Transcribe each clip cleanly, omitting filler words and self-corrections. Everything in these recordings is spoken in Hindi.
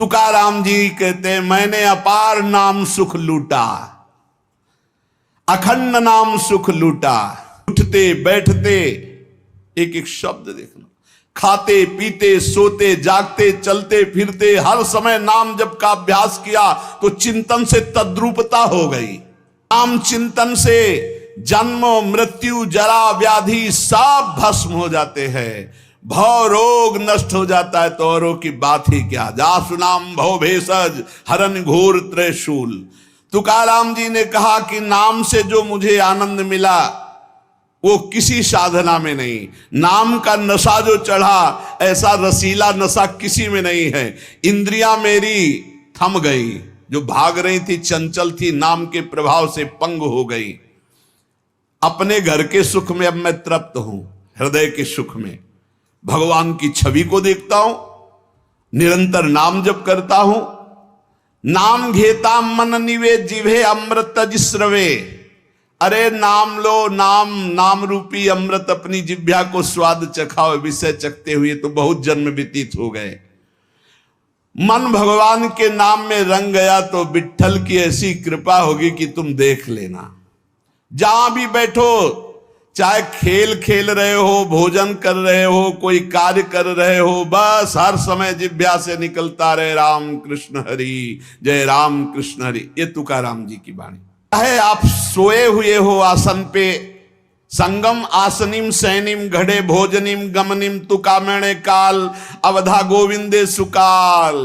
तुकाराम जी कहते मैंने अपार नाम सुख लूटा, अखंड नाम सुख लूटा। उठते बैठते एक एक शब्द देखना, खाते पीते सोते जागते चलते फिरते हर समय नाम जप का अभ्यास किया तो चिंतन से तद्रूपता हो गई। नाम चिंतन से जन्म मृत्यु जरा व्याधि सब भस्म हो जाते हैं, भव रोग नष्ट हो जाता है तो औरों की बात ही क्या। जासु नाम भव भेषज हरन घोर त्रिशूल। तुकाराम जी ने कहा कि नाम से जो मुझे आनंद मिला वो किसी साधना में नहीं, नाम का नशा जो चढ़ा ऐसा रसीला नशा किसी में नहीं है। इंद्रियां मेरी थम गई, जो भाग रही थी चंचल थी नाम के प्रभाव से पंग हो गई। अपने घर के सुख में अब मैं तृप्त हूं, हृदय के सुख में भगवान की छवि को देखता हूं, निरंतर नाम जप करता हूं। नाम घेता मन निवे जिभे अमृत जिस्रवे। अरे नाम लो, नाम रूपी अमृत अपनी जिह्वा को स्वाद चखाओ, विषय चखते हुए तो बहुत जन्म व्यतीत हो गए। मन भगवान के नाम में रंग गया तो विट्ठल की ऐसी कृपा होगी कि तुम देख लेना। जहां भी बैठो, चाहे खेल खेल रहे हो, भोजन कर रहे हो, कोई कार्य कर रहे हो, बस हर समय जिह्वा से निकलता रहे राम कृष्ण हरि, जय राम कृष्ण हरि। ये तुकाराम जी की वाणी है। आप सोए हुए हो आसन पे, संगम आसनिम सैनिम घड़े भोजनिम गमनिम तुकामणे काल अवधा गोविंदे सुकाल।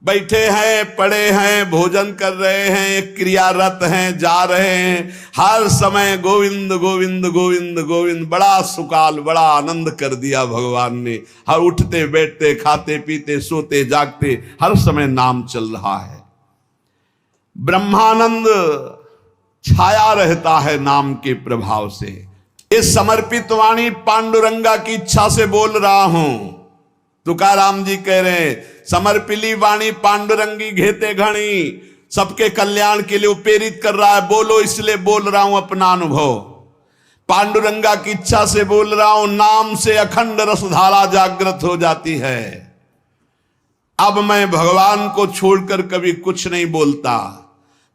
बैठे हैं, पड़े हैं, भोजन कर रहे हैं, क्रियारत हैं, जा रहे हैं, हर समय गोविंद गोविंद गोविंद गोविंद। बड़ा सुकाल, बड़ा आनंद कर दिया भगवान ने। हर उठते बैठते खाते पीते सोते जागते हर समय नाम चल रहा है। ब्रह्मानंद छाया रहता है नाम के प्रभाव से। ये समर्पित वाणी पांडुरंगा की इच्छा से बोल रहा हूं। तुकाराम जी कह रहे हैं समर्पिली वाणी पांडुरंगी घेते घणी, सबके कल्याण के लिए प्रेरित कर रहा है। बोलो इसलिए बोल रहा हूं अपना अनुभव, पांडुरंगा की इच्छा से बोल रहा हूं। नाम से अखंड रसधारा जागृत हो जाती है। अब मैं भगवान को छोड़कर कभी कुछ नहीं बोलता,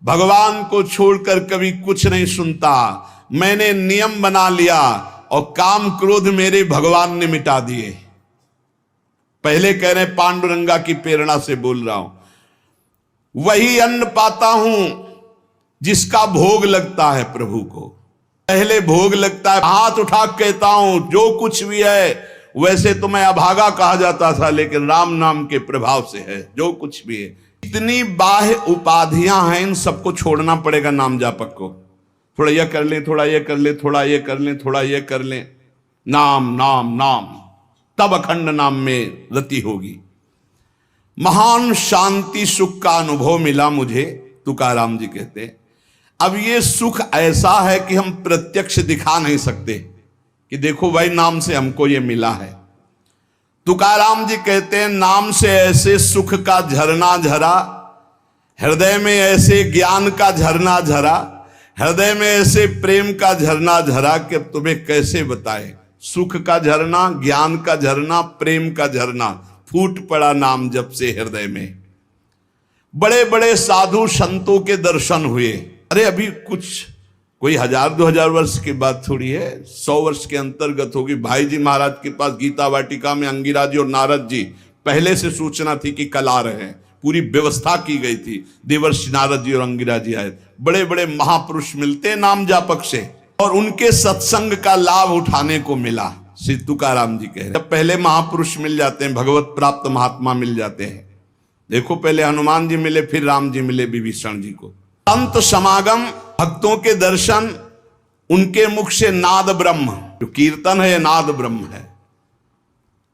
भगवान को छोड़कर कभी कुछ नहीं सुनता। मैंने नियम बना लिया और काम क्रोध मेरे भगवान ने मिटा दिए। पहले कह रहे पांडुरंगा की प्रेरणा से बोल रहा हूं। वही अन्न पाता हूं जिसका भोग लगता है प्रभु को। पहले भोग लगता है, हाथ उठा कहता हूं जो कुछ भी है। वैसे तो मैं अभागा कहा जाता था, लेकिन राम नाम के प्रभाव से है जो कुछ भी है। इतनी बाह्य उपाधियां हैं, इन सबको छोड़ना पड़ेगा नाम जापक को। थोड़ा यह कर ले, थोड़ा यह कर ले, थोड़ा यह कर ले, थोड़ा यह कर ले। नाम नाम नाम, तब अखंड नाम में रति होगी। महान शांति सुख का अनुभव मिला मुझे, तुकाराम जी कहते। अब ये सुख ऐसा है कि हम प्रत्यक्ष दिखा नहीं सकते कि देखो भाई नाम से हमको ये मिला है। तुकाराम जी कहते हैं नाम से ऐसे सुख का झरना झरा, हृदय में ऐसे ज्ञान का झरना झरा, हृदय में ऐसे प्रेम का झरना झरा कि अब तुम्हें कैसे बताएं। सुख का झरना, ज्ञान का झरना, प्रेम का झरना फूट पड़ा नाम जप से हृदय में। बड़े बड़े साधु संतों के दर्शन हुए। अरे अभी कुछ कोई 1000-2000 वर्ष की बात थोड़ी है, 100 वर्ष के अंतर्गत होगी। भाई जी महाराज के पास गीता वाटिका में अंगिरा जी और नारद जी, पहले से सूचना थी कि कल आ रहे हैं, पूरी व्यवस्था की गई थी। देवर्षि नारद जी और अंगिरा जी आए। बड़े बड़े महापुरुष मिलते नाम जापक से, और उनके सत्संग का लाभ उठाने को मिला। श्री तुकाराम जी कह रहे हैं पहले महापुरुष मिल जाते हैं, भगवत प्राप्त महात्मा मिल जाते हैं। देखो पहले हनुमान जी मिले, फिर राम जी मिले विभीषण जी को। संत समागम, भक्तों के दर्शन, उनके मुख से नाद ब्रह्म, जो कीर्तन है नाद ब्रह्म है।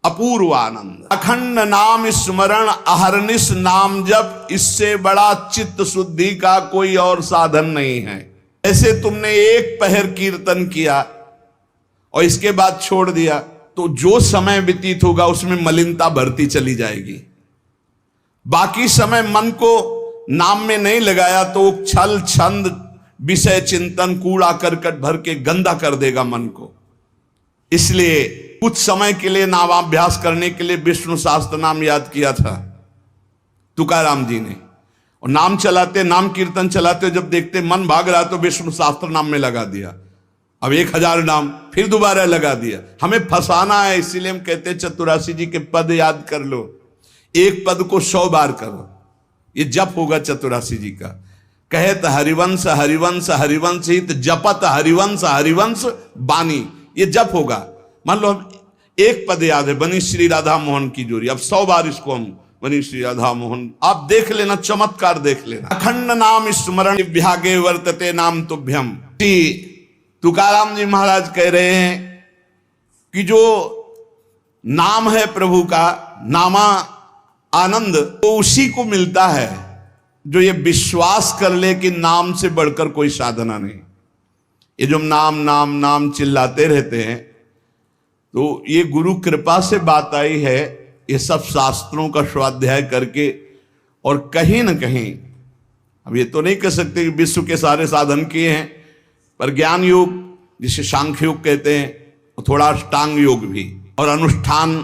अपूर्व आनंद, अखंड नाम स्मरण, अहरनिश नाम जप, इससे बड़ा चित्त शुद्धि का कोई और साधन नहीं है। ऐसे तुमने एक पहर कीर्तन किया और इसके बाद छोड़ दिया तो जो समय व्यतीत होगा उसमें मलिनता बढ़ती चली जाएगी। बाकी समय मन को नाम में नहीं लगाया तो छल छंद विषय चिंतन कूड़ा करकट भर के गंदा कर देगा मन को। इसलिए कुछ समय के लिए नामाभ्यास करने के लिए विष्णु सहस्त्र नाम याद किया था। तुकाराम जी ने। और नाम चलाते, नाम कीर्तन चलाते, जब देखते मन भाग रहा तो विष्णु शास्त्र नाम में लगा दिया। अब 1000 नाम फिर दोबारा लगा दिया। हमें फंसाना है, इसीलिए हम कहते हैं चतुरासी जी के पद याद कर लो, एक पद को 100 बार करो, ये जप होगा चतुरासी जी का। कहत हरिवंश हरिवंश हरिवंश हित जपत हरिवंश हरिवंश बानी, ये जप होगा। मान लो हम एक पद याद है, बनी श्री राधा मोहन की जोड़ी, अब 100 बार इसको हम बनी श्री राधा मोहन, आप देख लेना, चमत्कार देख लेना। अखंड नाम स्मरण विभागे वर्तते नाम तुभ्यम। तुकाराम जी महाराज कह रहे हैं कि जो नाम है प्रभु का, नामा आनंद, तो उसी को मिलता है जो ये विश्वास कर ले कि नाम से बढ़कर कोई साधना नहीं। ये जो नाम नाम नाम चिल्लाते रहते हैं, तो ये गुरु कृपा से बात आई है, ये सब शास्त्रों का स्वाध्याय करके। और कहीं ना कहीं, अब ये तो नहीं कह सकते कि विश्व के सारे साधन किए हैं, पर ज्ञान योग जिसे सांख्य योग कहते हैं, थोड़ा अष्टांग योग भी, और अनुष्ठान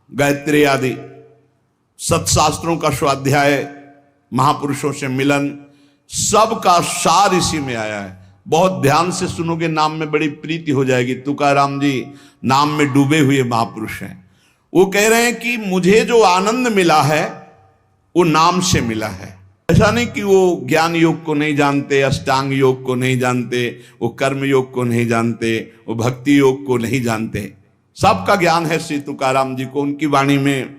गायत्री आदि सत्शास्त्रों का स्वाध्याय, महापुरुषों से मिलन, सब का सार इसी में आया है। बहुत ध्यान से सुनोगे, नाम में बड़ी प्रीति हो जाएगी। तुकाराम जी नाम में डूबे हुए महापुरुष हैं। वो कह रहे हैं कि मुझे जो आनंद मिला है वो नाम से मिला है। ऐसा नहीं कि वो ज्ञान योग को नहीं जानते, अष्टांग योग को नहीं जानते, वो कर्म योग को नहीं जानते, वो भक्ति योग को नहीं जानते, सबका ज्ञान है श्री तुकाराम जी को, उनकी वाणी में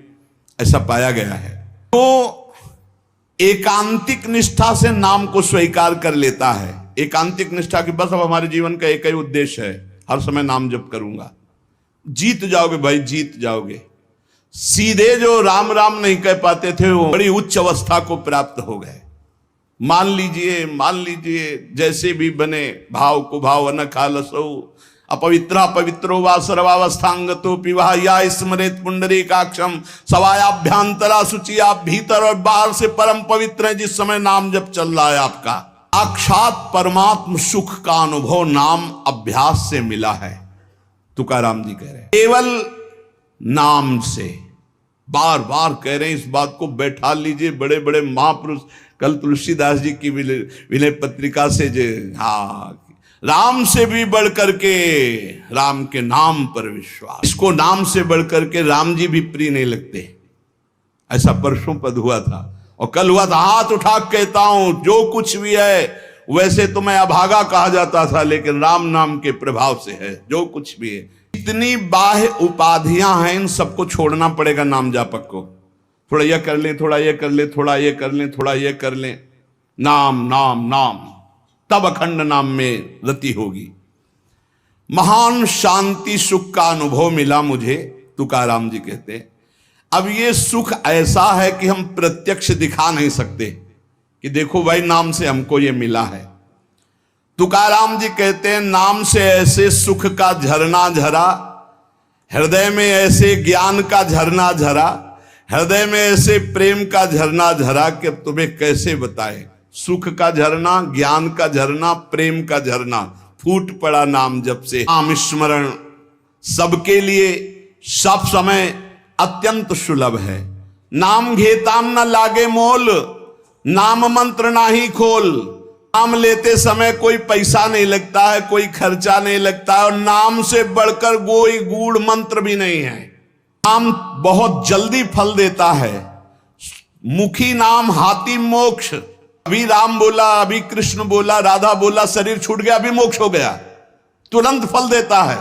ऐसा पाया गया है। तो एकांतिक निष्ठा से नाम को स्वीकार कर लेता है। एकांतिक निष्ठा की बस अब हमारे जीवन का एक ही उद्देश्य है, हर समय नाम जप करूंगा। जीत जाओगे भाई, जीत जाओगे। सीधे जो राम राम नहीं कह पाते थे, वो बड़ी उच्च अवस्था को प्राप्त हो गए। मान लीजिए जैसे भी बने, भाव को भाव न खालसो, अपवित्रा पवित्रो वा सर्वावस्थांगतो पिवा या स्मरेत पुंडरीकाक्षम सवायाभ्यांतरा शुचिया, भीतर और बाहर से परम पवित्र है। जिस समय नाम जब चल रहा है आपका, साक्षात परमात्म सुख का अनुभव नाम अभ्यास से मिला है। तुकाराम जी कह रहे हैं केवल नाम से, बार बार कह रहे हैं इस बात को, बैठा लीजिए। बड़े बड़े महापुरुष, कल तुलसीदास जी की विनय पत्रिका से जो, हाँ, राम से भी बढ़कर के राम के नाम पर विश्वास, इसको नाम से बढ़कर के राम जी भी प्रिय नहीं लगते। ऐसा परसों पद हुआ था और कल हुआ था। हाथ उठा कहता हूं, जो कुछ भी है, वैसे तो मैं अभागा कहा जाता था, लेकिन राम नाम के प्रभाव से है जो कुछ भी है। इतनी बाह्य उपाधियां हैं, इन सबको छोड़ना पड़ेगा नाम जापक को। थोड़ा यह कर ले, थोड़ा यह कर ले, थोड़ा यह कर ले, थोड़ा यह कर ले, नाम नाम नाम, तब अखंड नाम में रति होगी। महान शांति सुख का अनुभव मिला मुझे, तुकाराम जी कहते। अब ये सुख ऐसा है कि हम प्रत्यक्ष दिखा नहीं सकते कि देखो भाई नाम से हमको ये मिला है। तुकाराम जी कहते हैं नाम से ऐसे सुख का झरना झरा, हृदय में ऐसे ज्ञान का झरना झरा, हृदय में ऐसे प्रेम का झरना झरा कि अब तुम्हें कैसे बताएं। सुख का झरना, ज्ञान का झरना, प्रेम का झरना फूट पड़ा नाम जब से। नाम स्मरण सबके लिए सब समय अत्यंत सुलभ है। नाम घेताम न लागे मोल, नाम मंत्र ना ही खोल। नाम लेते समय कोई पैसा नहीं लगता है, कोई खर्चा नहीं लगता है, और नाम से बढ़कर कोई गूढ़ मंत्र भी नहीं है। नाम बहुत जल्दी फल देता है। मुखी नाम हाथी मोक्ष। अभी राम बोला, अभी कृष्ण बोला, राधा बोला, शरीर छूट गया, अभी मोक्ष हो गया, तुरंत फल देता है,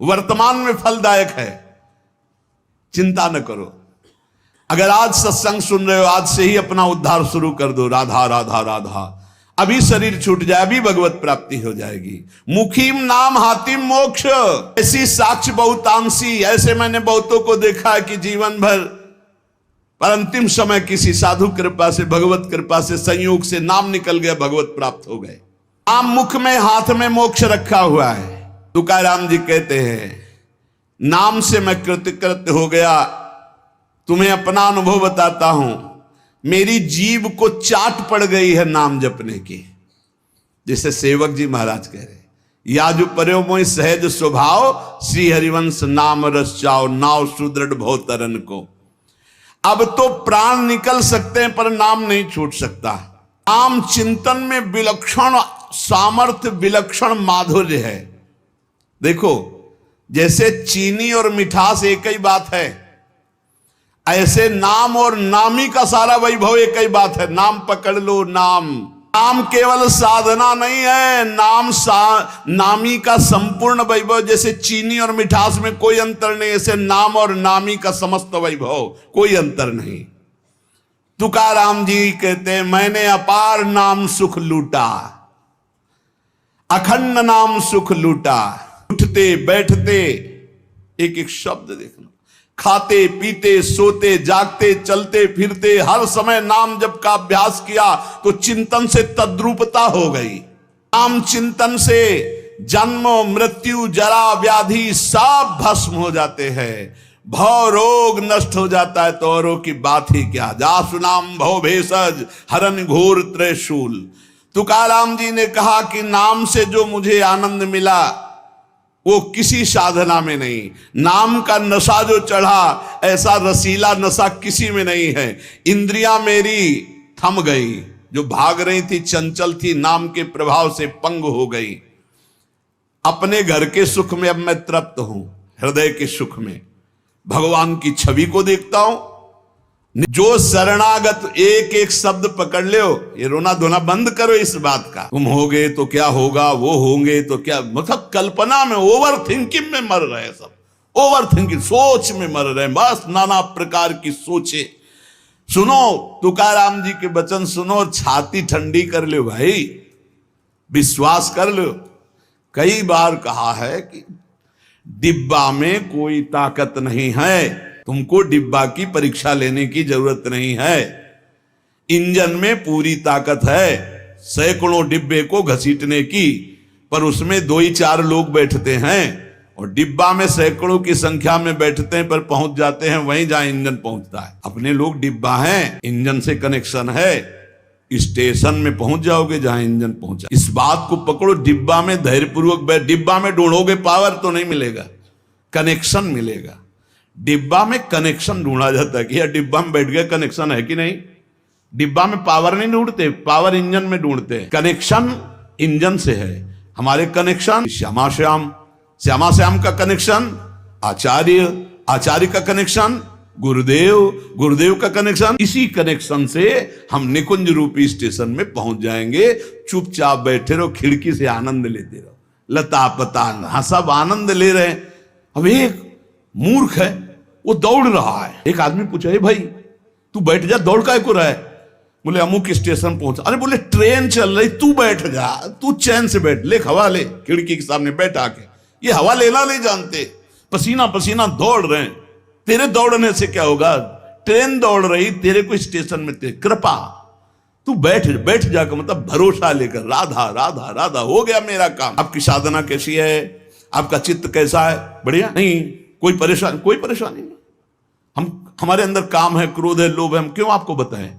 वर्तमान में फलदायक है। चिंता न करो। अगर आज सत्संग सुन रहे हो, आज से ही अपना उद्धार शुरू कर दो। राधा राधा राधा, अभी शरीर छूट जाए, अभी भगवत प्राप्ति हो जाएगी। मुखीम नाम हातिम मोक्ष। ऐसी साक्ष्य बहुतांशी, ऐसे मैंने बहुतों को देखा है कि जीवन भर, पर अंतिम समय किसी साधु कृपा से, भगवत कृपा से, संयोग से नाम निकल गया, भगवत प्राप्त हो गए। नाम मुख में, हाथ में मोक्ष रखा हुआ है। तुकाराम जी कहते हैं नाम से मैं कृतकृत्य हो गया। तुम्हें अपना अनुभव बताता हूं, मेरी जीभ को चाट पड़ गई है नाम जपने की। जैसे सेवक जी महाराज कह रहे, या जो पर्यो मोहि सहज स्वभाव, श्री हरिवंश नाम रस चाओ, नाव सुदृढ़ भव तरन को। अब तो प्राण निकल सकते हैं पर नाम नहीं छूट सकता। नाम चिंतन में विलक्षण सामर्थ्य, विलक्षण माधुर्य है। देखो, जैसे चीनी और मिठास एक ही बात है, ऐसे नाम और नामी का सारा वैभव एक ही बात है। नाम पकड़ लो, नाम। नाम केवल साधना नहीं है, नामी का संपूर्ण वैभव। जैसे चीनी और मिठास में कोई अंतर नहीं, ऐसे नाम और नामी का समस्त वैभव, कोई अंतर नहीं। तुकाराम जी कहते हैं, मैंने अपार नाम सुख लूटा, अखंड नाम सुख लूटा। उठते बैठते एक एक शब्द देखना, खाते पीते सोते जागते चलते फिरते हर समय नाम जप का अभ्यास किया तो चिंतन से तद्रूपता हो गई। नाम चिंतन से जन्म मृत्यु जरा व्याधि सब भस्म हो जाते हैं, भव रोग नष्ट हो जाता है, तो औरों की बात ही क्या। जासु नाम भव भेषज हरन घोर त्रिशूल। तुकाराम जी ने कहा कि नाम से जो मुझे आनंद मिला वो किसी साधना में नहीं। नाम का नशा जो चढ़ा, ऐसा रसीला नशा किसी में नहीं है। इंद्रियां मेरी थम गई, जो भाग रही थी, चंचल थी, नाम के प्रभाव से पंग हो गई। अपने घर के सुख में अब मैं तृप्त हूं, हृदय के सुख में भगवान की छवि को देखता हूं। जो शरणागत, एक एक शब्द पकड़ लो, ये रोना धोना बंद करो इस बात का। तुम होगे तो क्या होगा, वो होंगे तो क्या, मतलब कल्पना में, ओवर थिंकिंग में मर रहे सब, ओवर थिंकिंग, सोच में मर रहे, बस नाना प्रकार की सोचे। सुनो तुकाराम जी के वचन सुनो और छाती ठंडी कर लो भाई, विश्वास कर लो। कई बार कहा है कि डिब्बा में कोई ताकत नहीं है, तुमको डिब्बा की परीक्षा लेने की जरूरत नहीं है। इंजन में पूरी ताकत है सैकड़ों डिब्बे को घसीटने की, पर उसमें 2 ही 4 लोग बैठते हैं, और डिब्बा में सैकड़ों की संख्या में बैठते हैं पर पहुंच जाते हैं वहीं जहां इंजन पहुंचता है। अपने लोग डिब्बा हैं, इंजन से कनेक्शन है, स्टेशन में पहुंच जाओगे जहां इंजन पहुंचा। इस बात को पकड़ो, डिब्बा में धैर्यपूर्वक डिब्बा में ढूंढोगे पावर तो नहीं मिलेगा, कनेक्शन मिलेगा। डिब्बा में कनेक्शन ढूंढा जाता है कि यार डिब्बा में बैठ गया, कनेक्शन है कि नहीं। डिब्बा में पावर नहीं ढूंढते, पावर इंजन में ढूंढते हैं। कनेक्शन इंजन से है, हमारे कनेक्शन श्यामा श्याम, श्यामा श्याम का कनेक्शन आचार्य, आचार्य का कनेक्शन गुरुदेव, गुरुदेव का कनेक्शन। इसी कनेक्शन से हम निकुंज रूपी स्टेशन में पहुंच जाएंगे। चुपचाप बैठे रहो, खिड़की से आनंद लेते रहो, लता पतांग, हाँ सब आनंद ले रहे हैं। अब एक मूर्ख है, वो दौड़ रहा है। एक आदमी पूछा, भाई तू बैठ जा, दौड़ काय को रहा है? बोले अमुक स्टेशन पहुंचा। अरे बोले ट्रेन चल रही, तू बैठ जा, तू चैन से बैठ, ले हवा ले, खिड़की के सामने बैठ आके। ये हवा लेना नहीं जानते, पसीना पसीना दौड़ रहे हैं। तेरे दौड़ने से क्या होगा, ट्रेन दौड़ रही, तेरे को स्टेशन में तेरे कृपा, तू बैठ बैठ जाकर, मतलब भरोसा लेकर, राधा राधा राधा, हो गया मेरा काम। आपकी साधना कैसी है, आपका चित्त कैसा है, बढ़िया? नहीं, कोई परेशानी नहीं। हमारे अंदर काम है, क्रोध है, लोभ है, हम क्यों आपको बताएं?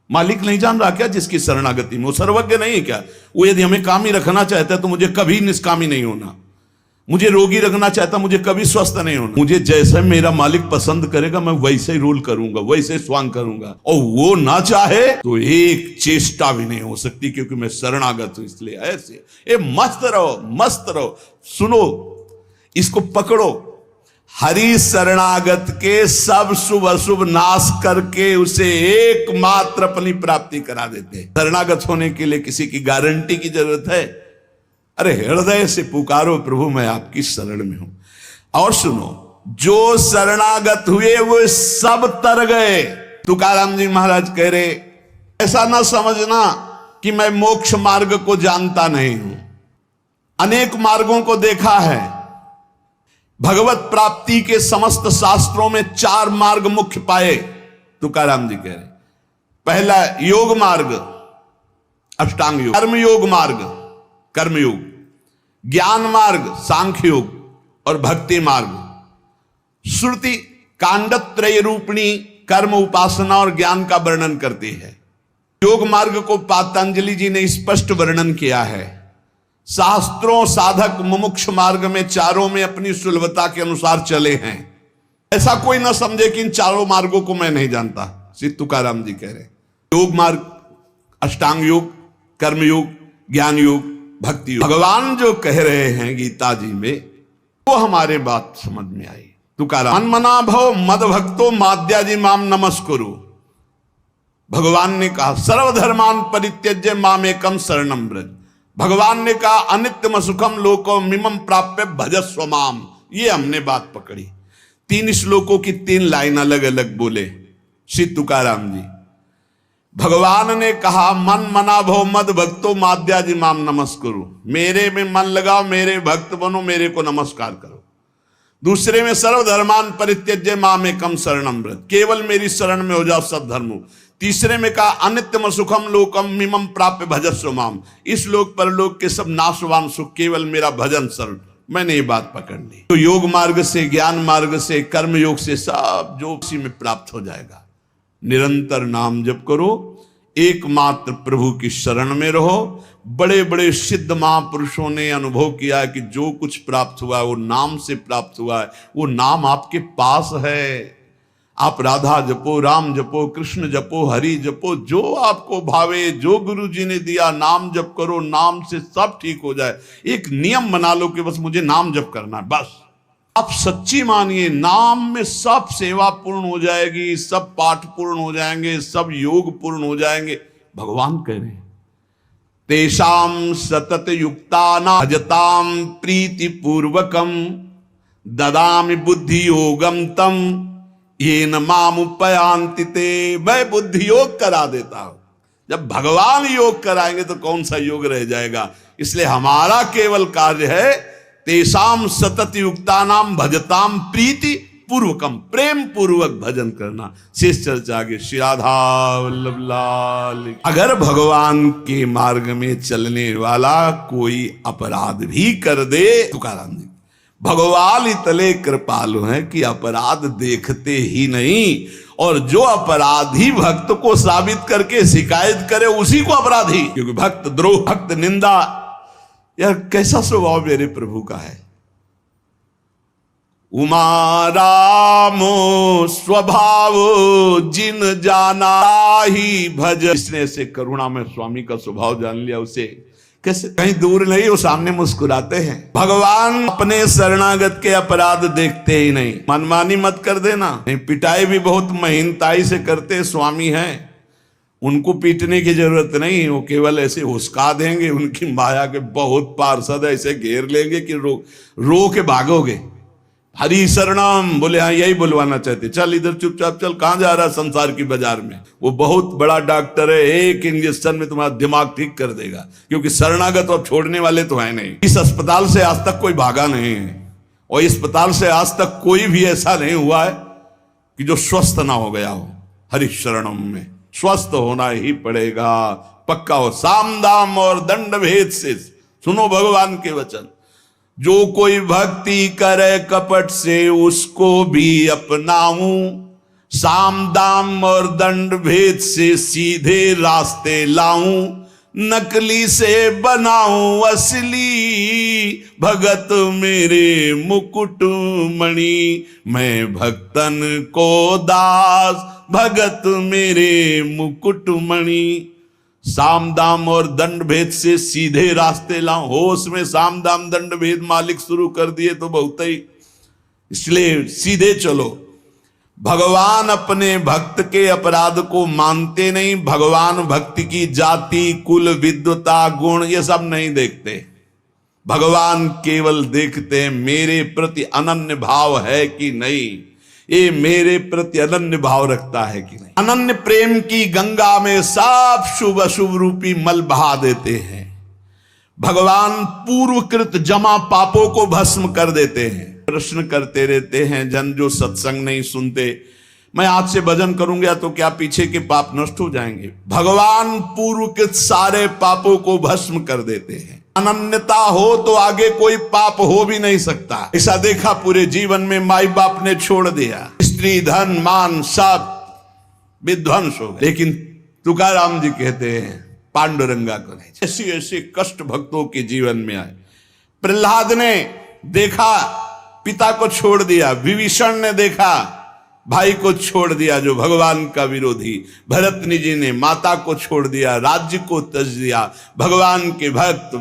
मालिक नहीं जान रहा क्या जिसकी शरणागति में? वो सर्वज्ञ नहीं है क्या? वो यदि हमें काम ही रखना चाहता है तो मुझे कभी निष्कामी नहीं होना, मुझे रोगी रखना चाहता, मुझे कभी स्वस्थ नहीं होना। मुझे जैसे मेरा मालिक पसंद करेगा मैं वैसे ही रोल करूंगा, वैसे ही स्वांग करूंगा, और वो ना चाहे तो एक चेष्टा भी नहीं हो सकती, क्योंकि मैं शरणागत हूं। इसलिए ऐसे ये मस्त रहो, मस्त रहो। सुनो, इसको पकड़ो। हरि शरणागत के सब शुभ अशुभ नाश करके उसे एकमात्र अपनी प्राप्ति करा देते। शरणागत होने के लिए किसी की गारंटी की जरूरत है? अरे हृदय से पुकारो, प्रभु मैं आपकी शरण में हूं। और सुनो, जो शरणागत हुए वो सब तर गए। तुकाराम जी महाराज कह रहे, ऐसा ना समझना कि मैं मोक्ष मार्ग को जानता नहीं हूं, अनेक मार्गों को देखा है। भगवत प्राप्ति के समस्त शास्त्रों में 4 मार्ग मुख्य पाए, तुकाराम जी कह रहे। पहला योग मार्ग, अष्टांग योग, कर्म योग मार्ग, कर्मयोग, ज्ञान मार्ग, सांख्य योग, और भक्ति मार्ग। श्रुति कांडत्रय रूपिणी कर्म, उपासना और ज्ञान का वर्णन करती है। योग मार्ग को पातंजलि जी ने स्पष्ट वर्णन किया है। शास्त्रों साधक मुमुक्ष मार्ग में चारों में अपनी सुलभता के अनुसार चले हैं। ऐसा कोई ना समझे कि इन चारों मार्गों को मैं नहीं जानता। श्री तुकाराम जी कह रहे योग मार्ग, अष्टांग योग, कर्म योग, ज्ञान योग, भक्ति योग। भगवान जो कह रहे हैं गीता जी में वो हमारे बात समझ में आई। तुकाराम मन मना भव मद भक्तो माद्याजी माम नमस्कुरु। भगवान ने कहा सर्वधर्मान परित्यज्य मामेकम शरणम व्रज। भगवान ने कहा अनित्यम सुखम लोको मिमम प्राप्य भजस्व माम। ये हमने बात पकड़ी। 3 श्लोकों की 3 लाइन अलग अलग बोले श्री तुकाराम जी। भगवान ने कहा मन मना भव मद भक्तो माद्याजी माम नमस्कुरु। मेरे में मन लगाओ, मेरे भक्त बनो, मेरे को नमस्कार करो। दूसरे में सर्वधर्मान परित्यज्य मामेकम शरणम व्रज। केवल मेरी शरण में हो जाओ सब धर्मों। तीसरे में कहा अनित्यम सुखम लोकम मिमम प्राप्य भजस्व माम। इस लोक परलोक के सब नाशवान सुख केवल मेरा भजन शरण। मैंने ये बात पकड़ ली। तो योग मार्ग से, ज्ञान मार्ग से, कर्म योग से सब जो उसी में प्राप्त हो जाएगा। निरंतर नाम जप करो, एकमात्र प्रभु की शरण में रहो। बड़े बड़े सिद्ध महापुरुषों ने अनुभव किया कि जो कुछ प्राप्त हुआ है वो नाम से प्राप्त हुआ है। वो नाम आपके पास है। आप राधा जपो, राम जपो, कृष्ण जपो, हरि जपो, जो आपको भावे, जो गुरु जी ने दिया नाम जप करो। नाम से सब ठीक हो जाए। एक नियम बना लो कि बस मुझे नाम जप करना है, बस। आप सच्ची मानिए, नाम में सब सेवा पूर्ण हो जाएगी, सब पाठ पूर्ण हो जाएंगे, सब योग पूर्ण हो जाएंगे। भगवान कह रहे हैं तेषाम सतत युक्तानां भजताम प्रीति पूर्वकम ददामि बुद्धि योगम तम ये न मामुपयांति ते। मैं बुद्धि योग करा देता हूं। जब भगवान योग कराएंगे तो कौन सा योग रह जाएगा। इसलिए हमारा केवल कार्य है तेषाम सतत युक्तानाम भजताम प्रीति पूर्वकम, प्रेम पूर्वक भजन करना। शेष चर्चा आगे। श्री राधा वल्लभ लाल। अगर भगवान के मार्ग में चलने वाला कोई अपराध भी कर दे, तुकाराम जी, भगवान इतने कृपालु हैं कि अपराध देखते ही नहीं, और जो अपराधी भक्त को साबित करके शिकायत करे उसी को अपराधी। क्योंकि भक्त द्रोह, भक्त निंदा, यार कैसा स्वभाव मेरे प्रभु का है। उमा रामो स्वभाव जिन जाना ही भज। जिसने से करुणा में स्वामी का स्वभाव जान लिया उसे कैसे कहीं दूर नहीं, वो सामने मुस्कुराते हैं। भगवान अपने शरणागत के अपराध देखते ही नहीं। मनमानी मत कर देना। नहीं, पिटाई भी बहुत महीनताई से करते स्वामी हैं, उनको पीटने की जरूरत नहीं। वो केवल ऐसे उस्का देंगे, उनकी माया के बहुत पार्षद ऐसे घेर लेंगे कि रो के भागोगे। हरि शरणम बोले, हाँ यही बुलवाना चाहते। चल इधर चुपचाप चल, कहां जा रहा है संसार की बाजार में। वो बहुत बड़ा डॉक्टर है, एक इंजेक्शन में तुम्हारा दिमाग ठीक कर देगा। क्योंकि शरणागत और छोड़ने वाले तो है नहीं। इस अस्पताल से आज तक कोई भागा नहीं है, और इस अस्पताल से आज तक कोई भी ऐसा नहीं हुआ है कि जो स्वस्थ ना हो गया हो। हरि शरणम में स्वस्थ होना ही पड़ेगा, पक्का हो। साम दाम और दंड भेद से सुनो भगवान के वचन। जो कोई भक्ति करे कपट से उसको भी अपनाऊं, साम दाम और दंड भेद से सीधे रास्ते लाऊं, नकली से बनाऊं असली, भगत मेरे मुकुट मणि, मैं भक्तन को दास, भगत मेरे मुकुट मणि। साम दाम और दंड भेद से सीधे रास्ते लाऊं। होश में साम दाम दंड भेद मालिक शुरू कर दिए तो बहुत ही, इसलिए सीधे चलो। भगवान अपने भक्त के अपराध को मानते नहीं। भगवान भक्ति की जाति, कुल, विद्वता, गुण ये सब नहीं देखते। भगवान केवल देखते हैं मेरे प्रति अनन्य भाव है कि नहीं, ये मेरे प्रति अनन्य भाव रखता है कि नहीं। अनन्य प्रेम की गंगा में सब शुभ अशुभ रूपी मल बहा देते हैं। भगवान पूर्वकृत जमा पापों को भस्म कर देते हैं। प्रश्न करते रहते हैं जन जो सत्संग नहीं सुनते, मैं आज से भजन करूंगा तो क्या पीछे के पाप नष्ट हो जाएंगे। भगवान पूर्वकृत सारे पापों को भस्म कर देते हैं। अनन्यता हो तो आगे कोई पाप हो भी नहीं सकता। ऐसा देखा पूरे जीवन में, माई बाप ने छोड़ दिया, स्त्री धन मान सब विध्वंस हो गए, लेकिन तुकाराम जी कहते हैं पांडुरंगा को नहीं। ऐसी ऐसे कष्ट भक्तों के जीवन में आए। प्रहलाद ने देखा पिता को छोड़ दिया, विभीषण ने देखा भाई को छोड़ दिया जो भगवान का विरोधी, भरतनी जी ने माता को छोड़ दिया, राज्य को त्यज दिया। भगवान के भक्त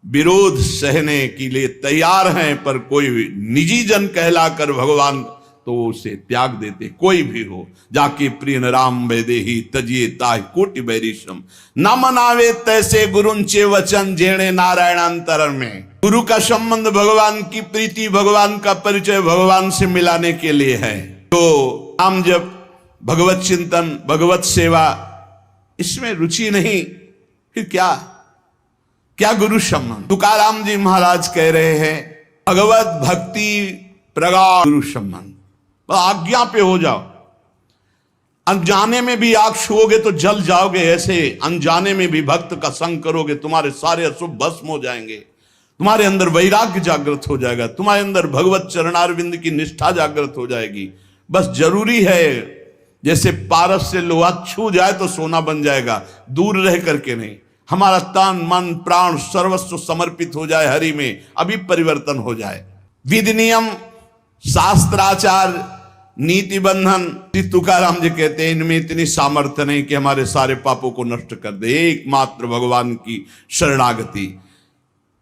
विरोध सहने के लिए तैयार हैं, पर कोई निजी जन कहलाकर भगवान तो उसे त्याग देते। कोई भी हो जाके प्रिय राम वैदेही तजिए ताहि कोटि बैरिशम न मनावे तैसे गुरुंचे वचन जेणे नारायणांतर में। गुरु का संबंध भगवान की प्रीति, भगवान का परिचय भगवान से मिलाने के लिए है। तो नाम जब भगवत चिंतन, भगवत सेवा, इसमें रुचि नहीं, फिर क्या क्या गुरु संबंध। तुकाराम जी महाराज कह रहे हैं भगवत भक्ति प्रगाढ़ गुरु संबंध। आज्ञा पे हो जाओ, अनजाने में भी आग छुओगे तो जल जाओगे, ऐसे अनजाने में भी भक्त का संग करोगे तुम्हारे सारे अशुभ भस्म हो जाएंगे, तुम्हारे अंदर वैराग्य जागृत हो जाएगा, तुम्हारे अंदर भगवत चरणारविंद की निष्ठा जागृत हो जाएगी। बस जरूरी है जैसे पारस से लोहा छू जाए तो सोना बन जाएगा, दूर रह करके नहीं। हमारा तन मन प्राण सर्वस्व समर्पित हो जाए हरि में, अभी परिवर्तन हो जाए। विधि नियम शास्त्राचार नीति बंधन, तुकाराम जी कहते हैं इनमें इतनी सामर्थ्य नहीं कि हमारे सारे पापों को नष्ट कर दे। एकमात्र भगवान की शरणागति,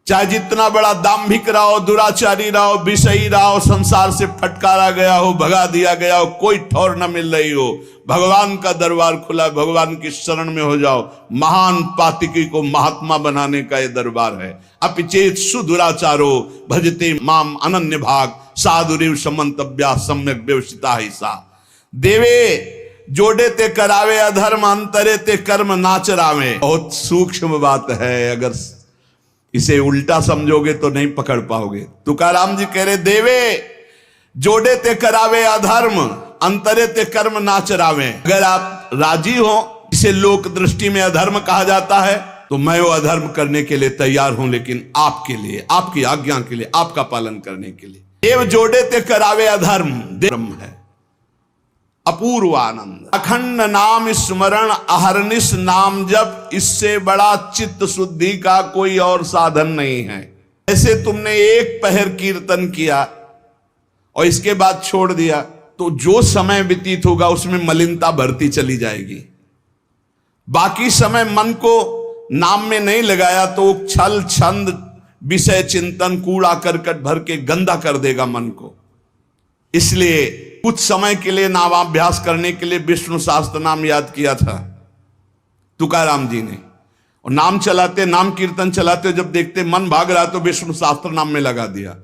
चाहे जितना बड़ा दाम्भिक रहा हो, दुराचारी रहा हो, विषयी रहा हो, संसार से फटकारा गया हो, भगा दिया गया हो, कोई ठौर न मिल रही हो, भगवान का दरबार खुला, भगवान की शरण में हो जाओ। महान पातिकी को महात्मा बनाने का यह दरबार है। अपिचेत सुदुराचारो भजते माम अनन्य भाग साधुरिव समंतव्या सम्यक व्यवसिता ही सा। देवे जोड़े ते करावे अधर्म, अंतरे ते कर्म नाचरावे। बहुत सूक्ष्म बात है, अगर इसे उल्टा समझोगे तो नहीं पकड़ पाओगे। तुकाराम जी कह रहे देवे जोड़े ते करावे अधर्म, अंतरे ते कर्म नाचरावे। अगर आप राजी हो, इसे लोक दृष्टि में अधर्म कहा जाता है, तो मैं वो अधर्म करने के लिए तैयार हूं, लेकिन आपके लिए, आपकी आज्ञा के लिए, आपका पालन करने के लिए। देव जोड़े ते करावे अधर्म, ब्रह्म है। अपूर्व आनंद, अखंड नाम स्मरण अहरनिश नाम जप, इससे बड़ा चित्त शुद्धि का कोई और साधन नहीं है। ऐसे तुमने एक पहर कीर्तन किया और इसके बाद छोड़ दिया, तो जो समय व्यतीत होगा उसमें मलिनता बढ़ती चली जाएगी। बाकी समय मन को नाम में नहीं लगाया तो छल छंद विषय चिंतन कूड़ा करकट भर के गंदा कर देगा मन को। इसलिए कुछ समय के लिए नामाभ्यास करने के लिए विष्णु सहस्त्र नाम याद किया था तुकाराम जी ने, और नाम चलाते, नाम कीर्तन चलाते, जब देखते मन भाग रहा तो विष्णु सहस्त्र नाम में लगा दिया।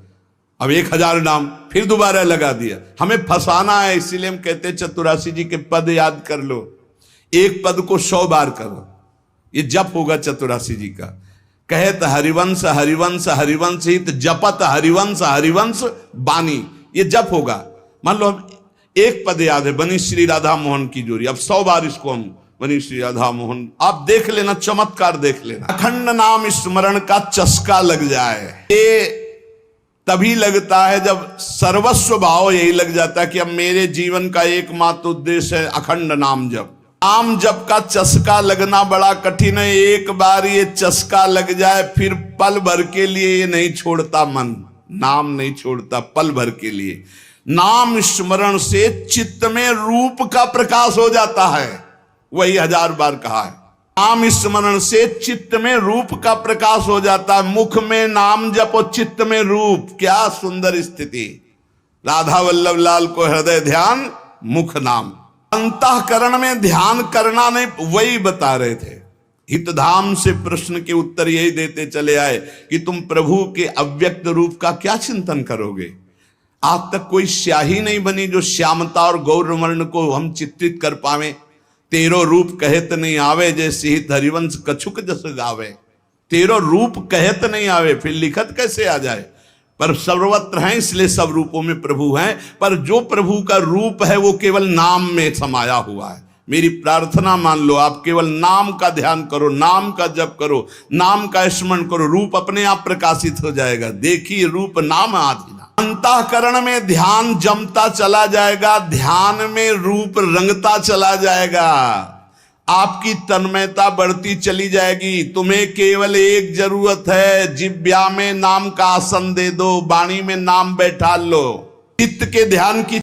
अब 1000 नाम फिर दोबारा लगा दिया। हमें फंसाना है, इसीलिए हम कहते चतुरासी जी के पद याद कर लो, एक पद को 100 बार करो, ये जप होगा चतुरासी जी का। कहत हरिवंश हरिवंश हरिवंश हित जपत हरिवंश हरिवंश बानी, ये जप होगा। मान लो एक पद याद है, बनी श्री राधा मोहन की जोड़ी, अब 100 बार इसको हम बनी श्री राधा मोहन, आप देख लेना, चमत्कार देख लेना। अखंड नाम स्मरण का चस्का लग जाए, ये तभी लगता है जब सर्वस्व भाव यही लग जाता है कि अब मेरे जीवन का एकमात्र उद्देश्य है अखंड नाम जप। नाम जप का चस्का लगना बड़ा कठिन है। एक बार ये चस्का लग जाए फिर पल भर के लिए ये नहीं छोड़ता मन, नाम नहीं छोड़ता पल भर के लिए। नाम स्मरण से चित्त में रूप का प्रकाश हो जाता है, वही 1000 बार कहा है। नाम स्मरण से चित्त में रूप का प्रकाश हो जाता है। मुख में नाम जपो, चित्त में रूप, क्या सुंदर स्थिति। राधा वल्लभ लाल को हृदय ध्यान मुख नाम, अंतःकरण में ध्यान करना नहीं, वही बता रहे थे। हितधाम से प्रश्न के उत्तर यही देते चले आए कि तुम प्रभु के अव्यक्त रूप का क्या चिंतन करोगे। आज तक कोई स्याही नहीं बनी जो श्यामता और गौरवर्ण को हम चित्रित कर पावे। तेरो रूप कहत नहीं आवे, जैसे हित हरिवंश कछुक जस गावे। तेरो रूप कहत नहीं आवे, फिर लिखत कैसे आ जाए। पर सर्वत्र हैं, इसलिए सब रूपों में प्रभु हैं। पर जो प्रभु का रूप है वो केवल नाम में समाया हुआ है। मेरी प्रार्थना मान लो, आप केवल नाम का ध्यान करो, नाम का जप करो, नाम का स्मरण करो, रूप अपने आप प्रकाशित हो जाएगा। देखिए रूप नाम आधीना। अंतःकरण में ध्यान जमता चला जाएगा, ध्यान में रूप रंगता चला जाएगा। आपकी तन्मयता बढ़ती चली जाएगी। तुम्हें केवल एक जरूरत है, जिब्या में नाम का आसन दे दो, वाणी में नाम बैठा लो, चित्त के ध्यान की